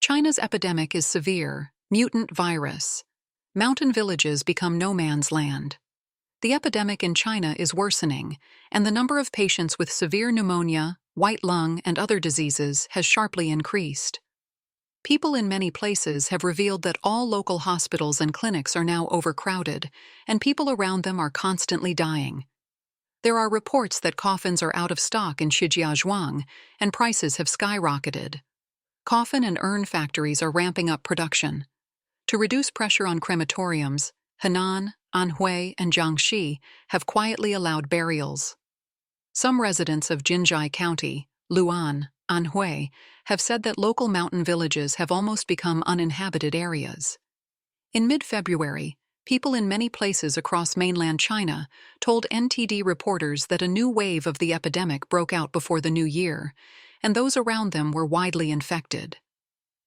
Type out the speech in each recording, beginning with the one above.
China's epidemic is severe, mutant virus. Mountain villages become no man's land. The epidemic in China is worsening, and the number of patients with severe pneumonia, white lung, and other diseases has sharply increased. People in many places have revealed that all local hospitals and clinics are now overcrowded, and people around them are constantly dying. There are reports that coffins are out of stock in Xi'an, and prices have skyrocketed. Coffin and urn factories are ramping up production. To reduce pressure on crematoriums, Henan, Anhui, and Jiangxi have quietly allowed burials. Some residents of Jinzhai County, Luan, Anhui, have said that local mountain villages have almost become uninhabited areas. In mid-February, people in many places across mainland China told NTD reporters that a new wave of the epidemic broke out before the new year, and those around them were widely infected.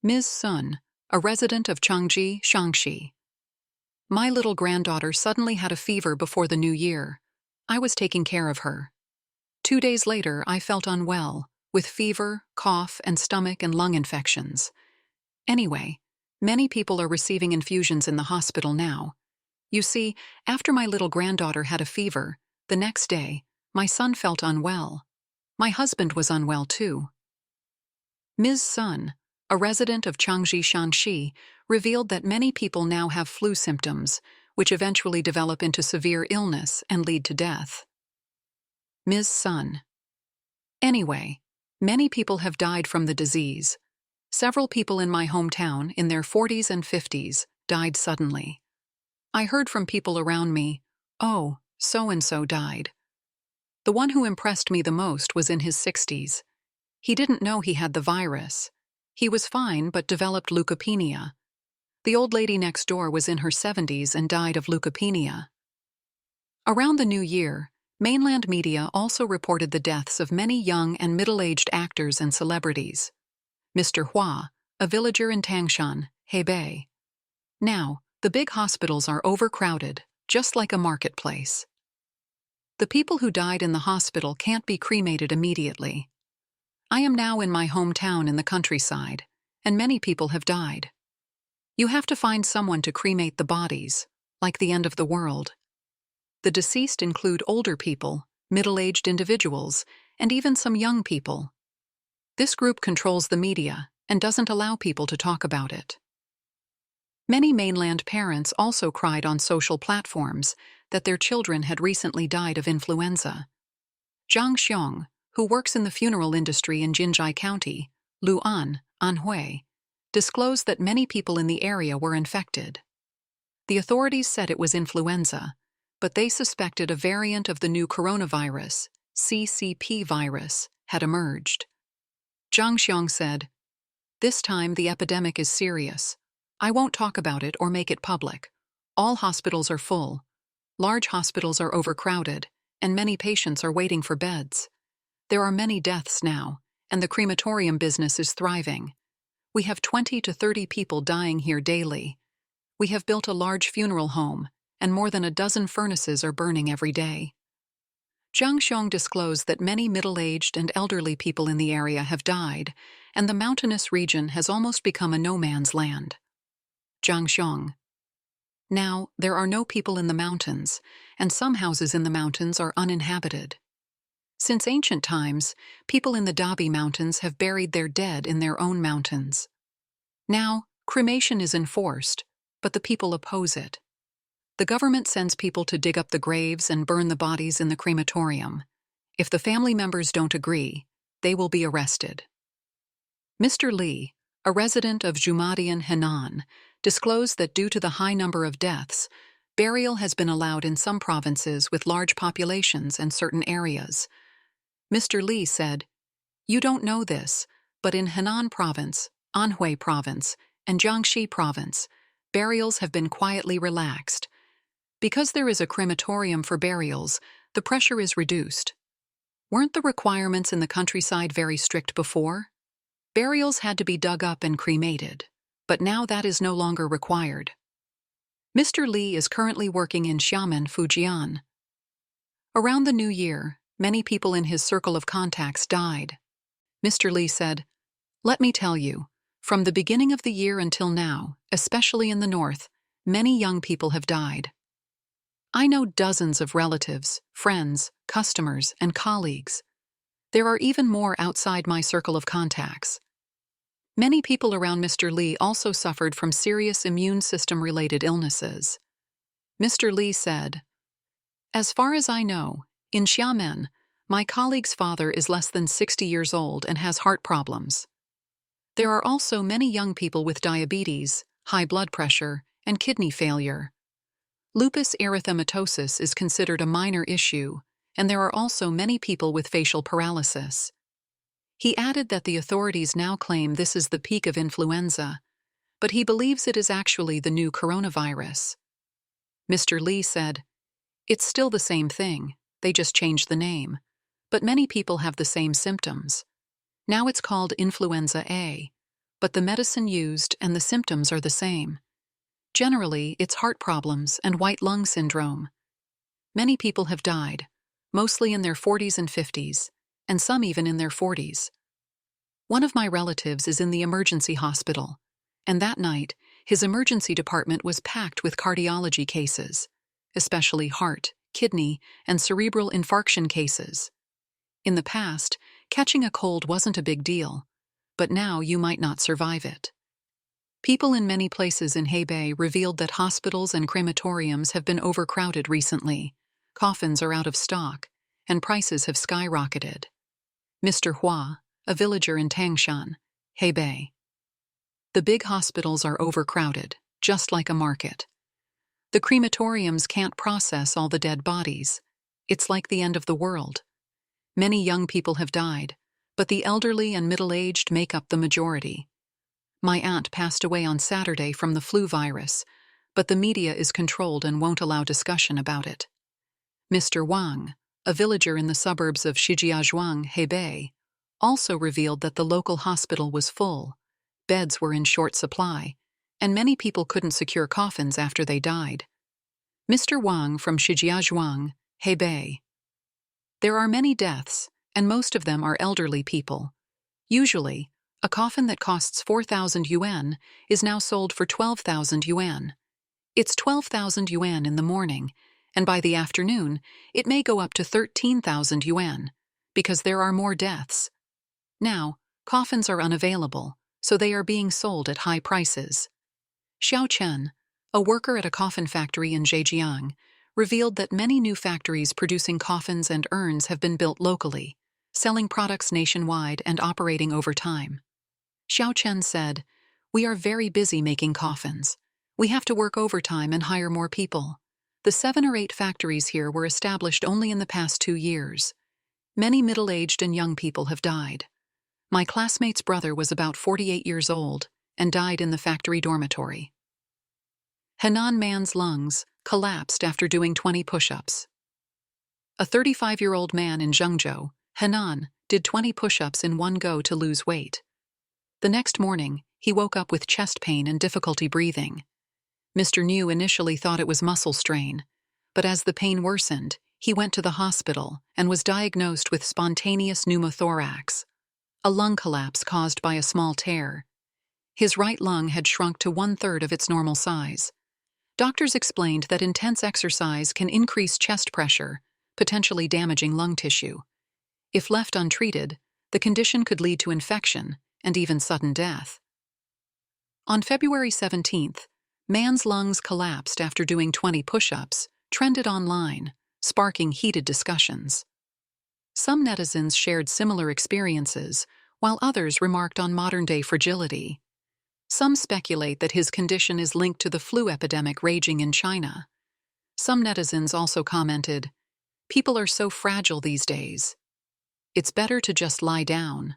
Ms. Sun, a resident of Changji, Shaanxi. My little granddaughter suddenly had a fever before the new year. I was taking care of her. 2 days later, I felt unwell, with fever, cough, and stomach and lung infections. Anyway, many people are receiving infusions in the hospital now. You see, after my little granddaughter had a fever, the next day, my son felt unwell. My husband was unwell too. Ms. Sun, a resident of Changji, Shaanxi, revealed that many people now have flu symptoms, which eventually develop into severe illness and lead to death. Ms. Sun. Anyway, many people have died from the disease. Several people in my hometown, in their 40s and 50s, died suddenly. I heard from people around me, "Oh, so-and-so died." The one who impressed me the most was in his 60s. He didn't know he had the virus. He was fine but developed leukopenia. The old lady next door was in her 70s and died of leukopenia. Around the new year, mainland media also reported the deaths of many young and middle-aged actors and celebrities. Mr. Hua, a villager in Tangshan, Hebei. Now, the big hospitals are overcrowded, just like a marketplace. The people who died in the hospital can't be cremated immediately. I am now in my hometown in the countryside, and many people have died. You have to find someone to cremate the bodies, like the end of the world. The deceased include older people, middle-aged individuals, and even some young people. This group controls the media and doesn't allow people to talk about it. Many mainland parents also cried on social platforms that their children had recently died of influenza. Zhang Xiong, who works in the funeral industry in Jinzhai County, Luan, Anhui, disclosed that many people in the area were infected. The authorities said it was influenza, but they suspected a variant of the new coronavirus, CCP virus, had emerged. Zhang Xiong said, "This time the epidemic is serious. I won't talk about it or make it public. All hospitals are full. Large hospitals are overcrowded, and many patients are waiting for beds. There are many deaths now, and the crematorium business is thriving. We have 20 to 30 people dying here daily. We have built a large funeral home, and more than a dozen furnaces are burning every day." Zhang Xiong disclosed that many middle-aged and elderly people in the area have died, and the mountainous region has almost become a no-man's land. Zhang Xiong. Now, there are no people in the mountains, and some houses in the mountains are uninhabited. Since ancient times, people in the Dabi Mountains have buried their dead in their own mountains. Now, cremation is enforced, but the people oppose it. The government sends people to dig up the graves and burn the bodies in the crematorium. If the family members don't agree, they will be arrested. Mr. Li, a resident of Zhumadian, Henan, disclosed that due to the high number of deaths, burial has been allowed in some provinces with large populations and certain areas. Mr. Li said, "You don't know this, but in Henan Province, Anhui Province, and Jiangxi Province, burials have been quietly relaxed. Because there is a crematorium for burials, the pressure is reduced. Weren't the requirements in the countryside very strict before? Burials had to be dug up and cremated, but now that is no longer required. Mr. Li is currently working in Xi'an, Fujian. Around the new year, many people in his circle of contacts died. Mr. Li said, "Let me tell you, from the beginning of the year until now, especially in the north, many young people have died. I know dozens of relatives, friends, customers, and colleagues. There are even more outside my circle of contacts." Many people around Mr. Li also suffered from serious immune system-related illnesses. Mr. Li said, "As far as I know, in Xiamen, my colleague's father is less than 60 years old and has heart problems. There are also many young people with diabetes, high blood pressure, and kidney failure. Lupus erythematosus is considered a minor issue, and there are also many people with facial paralysis." He added that the authorities now claim this is the peak of influenza, but he believes it is actually the new coronavirus. Mr. Li said, "It's still the same thing, they just changed the name, but many people have the same symptoms. Now it's called influenza A, but the medicine used and the symptoms are the same. Generally, it's heart problems and white lung syndrome. Many people have died, mostly in their 40s and 50s, and some even in their 40s. One of my relatives is in the emergency hospital, and that night, his emergency department was packed with cardiology cases, especially heart, kidney, and cerebral infarction cases. In the past, catching a cold wasn't a big deal, but now you might not survive it." People in many places in Hebei revealed that hospitals and crematoriums have been overcrowded recently, coffins are out of stock, and prices have skyrocketed. Mr. Hua, a villager in Tangshan, Hebei. "The big hospitals are overcrowded, just like a market. The crematoriums can't process all the dead bodies. It's like the end of the world. Many young people have died, but the elderly and middle-aged make up the majority. My aunt passed away on Saturday from the flu virus, but the media is controlled and won't allow discussion about it." Mr. Wang, a villager in the suburbs of Shijiazhuang, Hebei, also revealed that the local hospital was full, beds were in short supply, and many people couldn't secure coffins after they died. Mr. Wang from Shijiazhuang, Hebei. "There are many deaths, and most of them are elderly people. Usually, a coffin that costs 4,000 yuan is now sold for 12,000 yuan. It's 12,000 yuan in the morning, and by the afternoon, it may go up to 13,000 yuan, because there are more deaths. Now, coffins are unavailable, so they are being sold at high prices." Xiao Chen, a worker at a coffin factory in Zhejiang, revealed that many new factories producing coffins and urns have been built locally, selling products nationwide and operating over time. Xiao Chen said, "We are very busy making coffins. We have to work overtime and hire more people. The 7 or 8 factories here were established only in the past 2 years. Many middle-aged and young people have died. My classmate's brother was about 48 years old and died in the factory dormitory." Henan man's lungs collapsed after doing 20 push-ups. A 35-year-old man in Zhengzhou, Henan, did 20 push-ups in one go to lose weight. The next morning, he woke up with chest pain and difficulty breathing. Mr. New initially thought it was muscle strain, but as the pain worsened, he went to the hospital and was diagnosed with spontaneous pneumothorax, a lung collapse caused by a small tear. His right lung had shrunk to 1/3 of its normal size. Doctors explained that intense exercise can increase chest pressure, potentially damaging lung tissue. If left untreated, the condition could lead to infection and even sudden death. On February 17th, man's lungs collapsed after doing 20 push-ups, trended online, sparking heated discussions. Some netizens shared similar experiences, while others remarked on modern-day fragility. Some speculate that his condition is linked to the flu epidemic raging in China. Some netizens also commented, "People are so fragile these days. It's better to just lie down."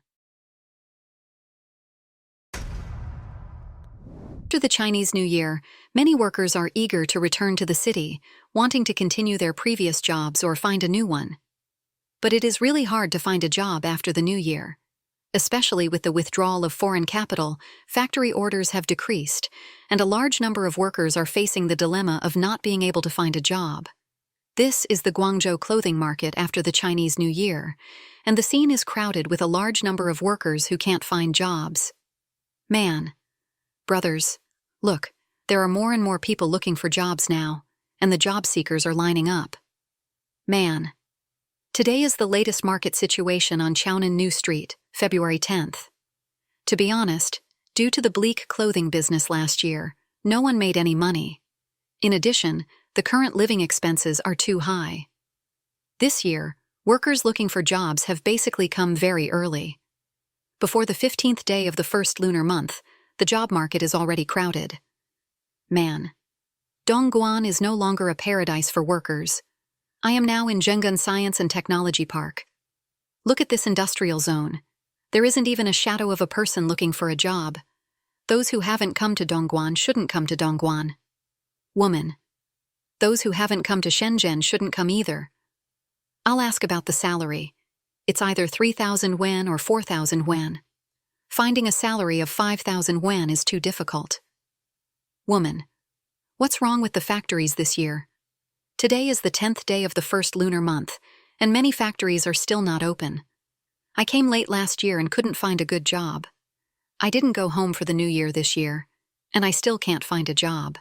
After the Chinese New Year, many workers are eager to return to the city, wanting to continue their previous jobs or find a new one. But it is really hard to find a job after the New Year. Especially with the withdrawal of foreign capital, factory orders have decreased, and a large number of workers are facing the dilemma of not being able to find a job. This is the Guangzhou clothing market after the Chinese New Year, and the scene is crowded with a large number of workers who can't find jobs. Man. Brothers, look, there are more and more people looking for jobs now, and the job seekers are lining up. Man. Today is the latest market situation on Xi'an New Street, February 10th. To be honest, due to the bleak clothing business last year, no one made any money. In addition, the current living expenses are too high. This year, workers looking for jobs have basically come very early. Before the 15th day of the first lunar month, the job market is already crowded. Man. Dongguan is no longer a paradise for workers. I am now in Zhengan Science and Technology Park. Look at this industrial zone. There isn't even a shadow of a person looking for a job. Those who haven't come to Dongguan shouldn't come to Dongguan. Woman. Those who haven't come to Shenzhen shouldn't come either. I'll ask about the salary. It's either 3,000 yuan or 4,000 yuan. Finding a salary of 5,000 yuan is too difficult. Woman. What's wrong with the factories this year? Today is the 10th day of the first lunar month, and many factories are still not open. I came late last year and couldn't find a good job. I didn't go home for the new year this year, and I still can't find a job.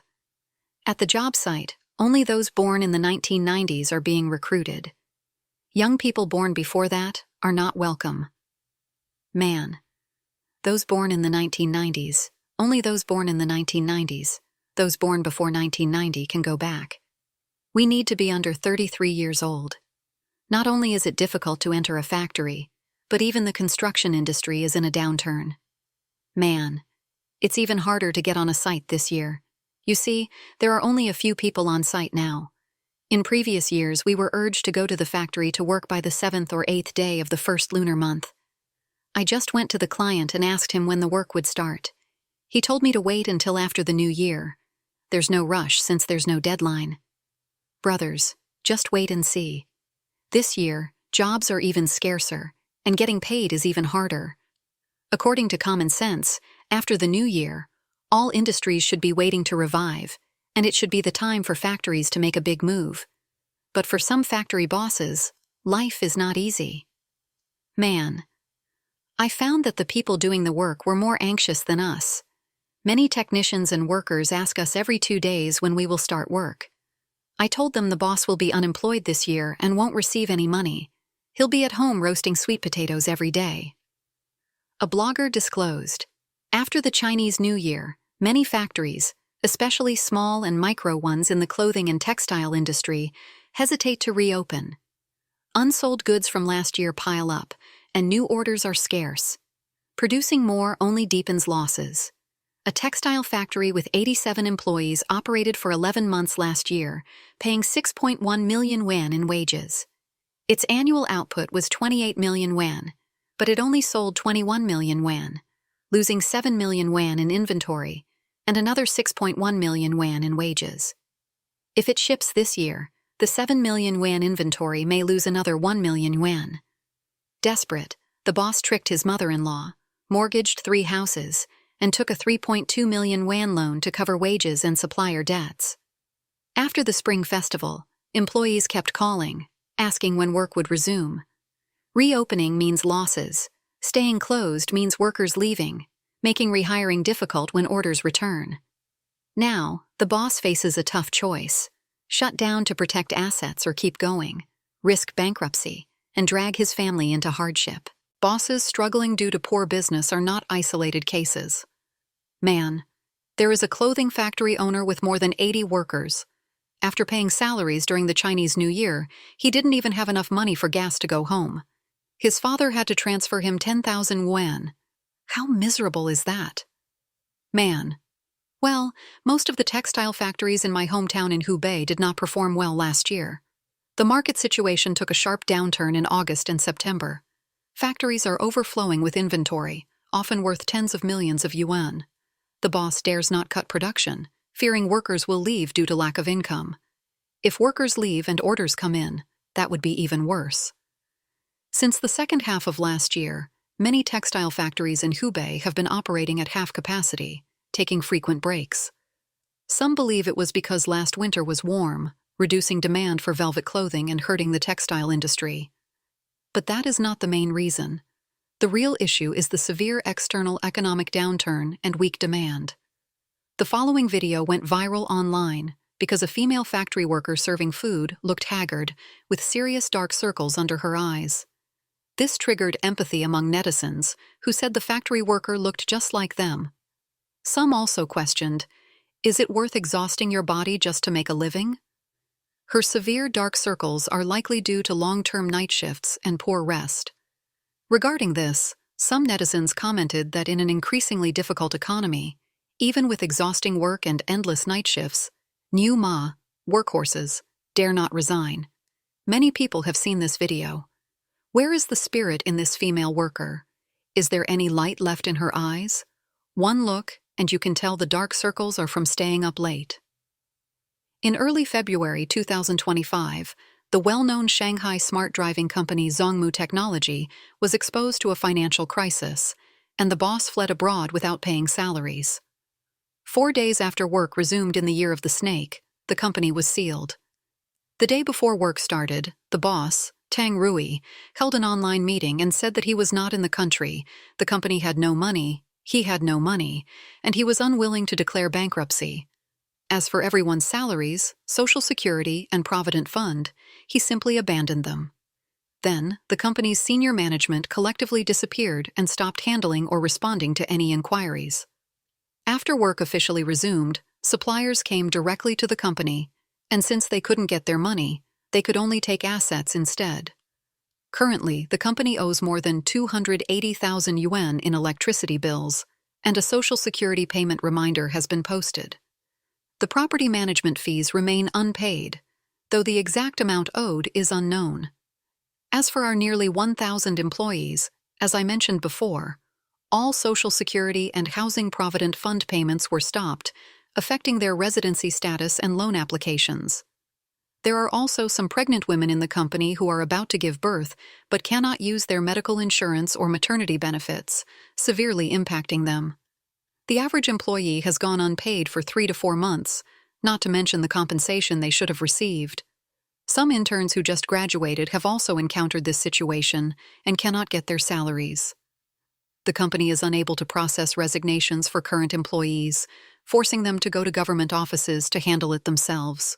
At the job site, only those born in the 1990s are being recruited. Young people born before that are not welcome. Man. Those born in the 1990s, only those born in the 1990s, those born before 1990 can go back. We need to be under 33 years old. Not only is it difficult to enter a factory, but even the construction industry is in a downturn. Man. It's even harder to get on a site this year. You see, there are only a few people on site now. In previous years, we were urged to go to the factory to work by the 7th or 8th day of the first lunar month. I just went to the client and asked him when the work would start. He told me to wait until after the new year. There's no rush since there's no deadline. Brothers, just wait and see. This year, jobs are even scarcer, and getting paid is even harder. According to common sense, after the new year, all industries should be waiting to revive, and it should be the time for factories to make a big move. But for some factory bosses, life is not easy. Man. I found that the people doing the work were more anxious than us. Many technicians and workers ask us every 2 days when we will start work. I told them the boss will be unemployed this year and won't receive any money. He'll be at home roasting sweet potatoes every day. A blogger disclosed, after the Chinese New Year, many factories, especially small and micro ones in the clothing and textile industry, hesitate to reopen. Unsold goods from last year pile up, and new orders are scarce. Producing more only deepens losses. A textile factory with 87 employees operated for 11 months last year, paying 6.1 million yuan in wages. Its annual output was 28 million yuan, but it only sold 21 million yuan, losing 7 million yuan in inventory and another 6.1 million yuan in wages. If it ships this year, the 7 million yuan inventory may lose another 1 million yuan. Desperate, the boss tricked his mother-in-law, mortgaged 3 houses, and took a 3.2 million yuan loan to cover wages and supplier debts. After the Spring Festival, employees kept calling, asking when work would resume. Reopening means losses. Staying closed means workers leaving, making rehiring difficult when orders return. Now, the boss faces a tough choice: shut down to protect assets or keep going, risk bankruptcy, and drag his family into hardship. Bosses struggling due to poor business are not isolated cases. Man. There is a clothing factory owner with more than 80 workers. After paying salaries during the Chinese New Year, he didn't even have enough money for gas to go home. His father had to transfer him 10,000 yuan. How miserable is that? Man. Well, most of the textile factories in my hometown in Hubei did not perform well last year. The market situation took a sharp downturn in August and September. Factories are overflowing with inventory, often worth tens of millions of yuan. The boss dares not cut production, fearing workers will leave due to lack of income. If workers leave and orders come in, that would be even worse. Since the second half of last year, Many textile factories in Hubei have been operating at half capacity, taking frequent breaks. Some believe it was because last winter was warm, reducing demand for velvet clothing and hurting the textile industry. But that is not the main reason. The real issue is the severe external economic downturn and weak demand. The following video went viral online because a female factory worker serving food looked haggard, with serious dark circles under her eyes. This triggered empathy among netizens, who said the factory worker looked just like them. Some also questioned, is it worth exhausting your body just to make a living? Her severe dark circles are likely due to long-term night shifts and poor rest. Regarding this, some netizens commented that in an increasingly difficult economy, even with exhausting work and endless night shifts, new workhorses, dare not resign. Many people have seen this video. Where is the spirit in this female worker? Is there any light left in her eyes? One look, and you can tell the dark circles are from staying up late. In early February 2025, the well-known Shanghai smart driving company Zhongmu Technology was exposed to a financial crisis, and the boss fled abroad without paying salaries. 4 days after work resumed in the year of the snake, the company was sealed. The day before work started, the boss, Tang Rui, held an online meeting and said that he was not in the country, the company had no money, he had no money, and he was unwilling to declare bankruptcy. As for everyone's salaries, Social Security, and Provident Fund, he simply abandoned them. Then, the company's senior management collectively disappeared and stopped handling or responding to any inquiries. After work officially resumed, suppliers came directly to the company, and since they couldn't get their money, they could only take assets instead. Currently, the company owes more than 280,000 yuan in electricity bills, and a Social Security payment reminder has been posted. The property management fees remain unpaid, though the exact amount owed is unknown. As for our nearly 1,000 employees, as I mentioned before, all Social Security and Housing Provident Fund payments were stopped, affecting their residency status and loan applications. There are also some pregnant women in the company who are about to give birth but cannot use their medical insurance or maternity benefits, severely impacting them. The average employee has gone unpaid for 3 to 4 months, not to mention the compensation they should have received. Some interns who just graduated have also encountered this situation and cannot get their salaries. The company is unable to process resignations for current employees, forcing them to go to government offices to handle it themselves.